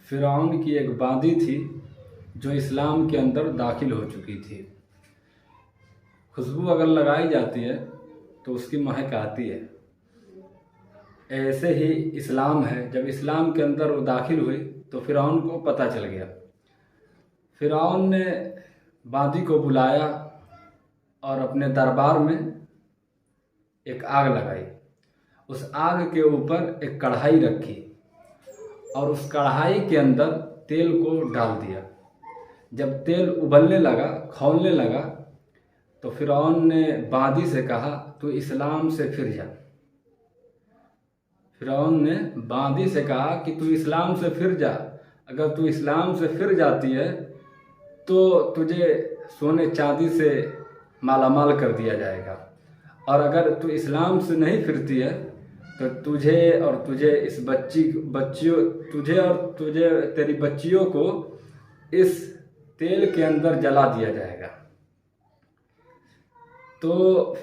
फ़िरौन की एक बादी थी जो इस्लाम के अंदर दाखिल हो चुकी थी। खुशबू अगर लगाई जाती है तो उसकी महक आती है। ऐसे ही इस्लाम है, जब इस्लाम के अंदर वो दाखिल हुई तो फ़िरौन को पता चल गया। फ़िरौन ने बादी को बुलाया और अपने दरबार में एक आग लगाई। उस आग के ऊपर एक कढ़ाई रखी और उस कढ़ाई के अंदर तेल को डाल दिया। जब तेल उबलने लगा, खौलने लगा, तो फ़िरौन ने बादी से कहा, तू इस्लाम से फिर जा। फ़िरौन ने बादी से कहा कि तू इस्लाम से फिर जा। अगर तू इस्लाम से फिर जाती है तो तुझे सोने चांदी से मालामाल कर दिया जाएगा, और अगर तू इस्लाम से नहीं फिरती है तो तुझे तेरी बच्चियों को इस तेल के अंदर जला दिया जाएगा। तो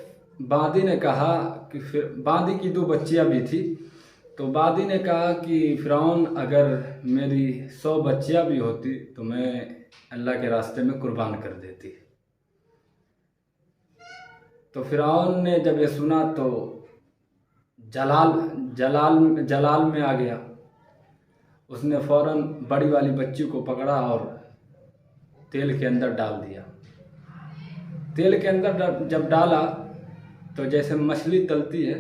बादी ने कहा कि फिर बादी की 2 बच्चियां भी थी, तो बादी ने कहा कि फ़िरौन, अगर मेरी 100 बच्चियां भी होती तो मैं अल्लाह के रास्ते में कुर्बान कर देती। तो फ़िरौन ने जब ये सुना तो जलाल में आ गया। उसने फ़ौरन बड़ी वाली बच्ची को पकड़ा और तेल के अंदर डाल दिया। तेल के अंदर जब डाला तो जैसे मछली तलती है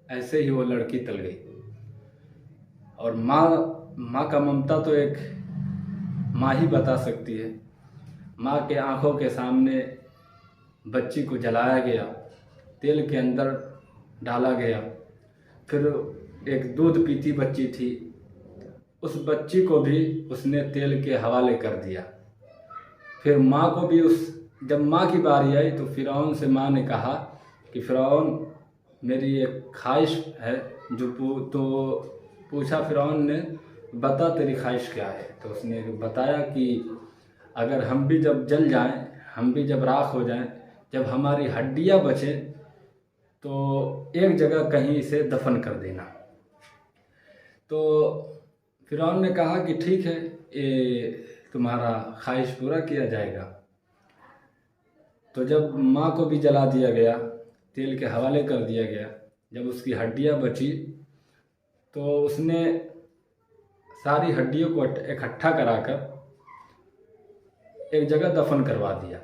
ऐसे ही वो लड़की तल गई। और माँ का ममता तो एक माँ ही बता सकती है। माँ के आंखों के सामने बच्ची को जलाया गया, तेल के अंदर डाला गया। फिर एक दूध पीती बच्ची थी, उस बच्ची को भी उसने तेल के हवाले कर दिया। फिर माँ को भी जब माँ की बारी आई तो फ़िरौन से माँ ने कहा कि फ़िरौन, मेरी एक ख्वाहिश है। पूछा फ़िरौन ने, बता तेरी ख्वाहिश क्या है। तो उसने बताया कि अगर हम भी जब जल जाएं, हम भी जब राख हो जाएं, जब हमारी हड्डियां बचें तो एक जगह कहीं इसे दफन कर देना। तो फ़िरौन ने कहा कि ठीक है, ये तुम्हारा ख्वाहिश पूरा किया जाएगा। तो जब माँ को भी जला दिया गया, तेल के हवाले कर दिया गया, जब उसकी हड्डियां बची तो उसने सारी हड्डियों को इकट्ठा कराकर एक जगह दफन करवा दिया।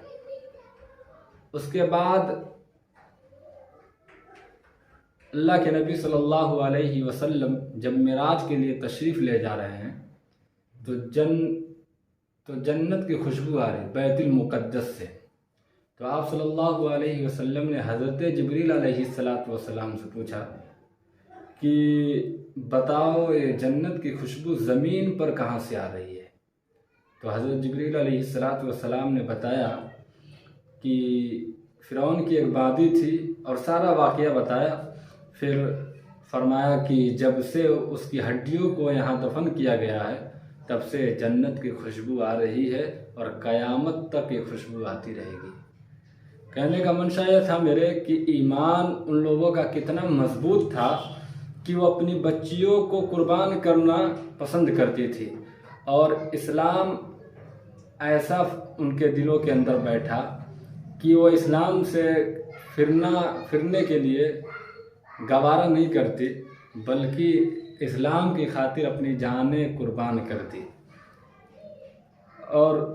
उसके बाद अल्लाह के नबी सल्लल्लाहु अलैहि वसल्लम जब मिराज के लिए तशरीफ़ ले जा रहे हैं तो जन्नत की खुशबू आ रही बैतुल मुक़द्दस से। तो आप सल्लल्लाहु अलैहि वसल्लम ने हज़रत जिब्रील अलैहिस्सलातु वस्सलाम से पूछा कि बताओ, ये जन्नत की खुशबू ज़मीन पर कहाँ से आ रही है। तो हज़रत जिब्रील अलैहिस्सलातु वस्सलाम ने बताया कि फ़िरौन की एक बादी थी और सारा वाक़या बताया। फिर फरमाया कि जब से उसकी हड्डियों को यहाँ दफन किया गया है तब से जन्नत की खुशबू आ रही है और क़यामत तक ये खुशबू आती रहेगी। कहने का मंशा यह था मेरे कि ईमान उन लोगों का कितना मजबूत था कि वो अपनी बच्चियों को कुर्बान करना पसंद करती थी, और इस्लाम ऐसा उनके दिलों के अंदर बैठा कि वो इस्लाम से फिरने के लिए गवारा नहीं करती, बल्कि इस्लाम की खातिर अपनी जानें कुर्बान करती। और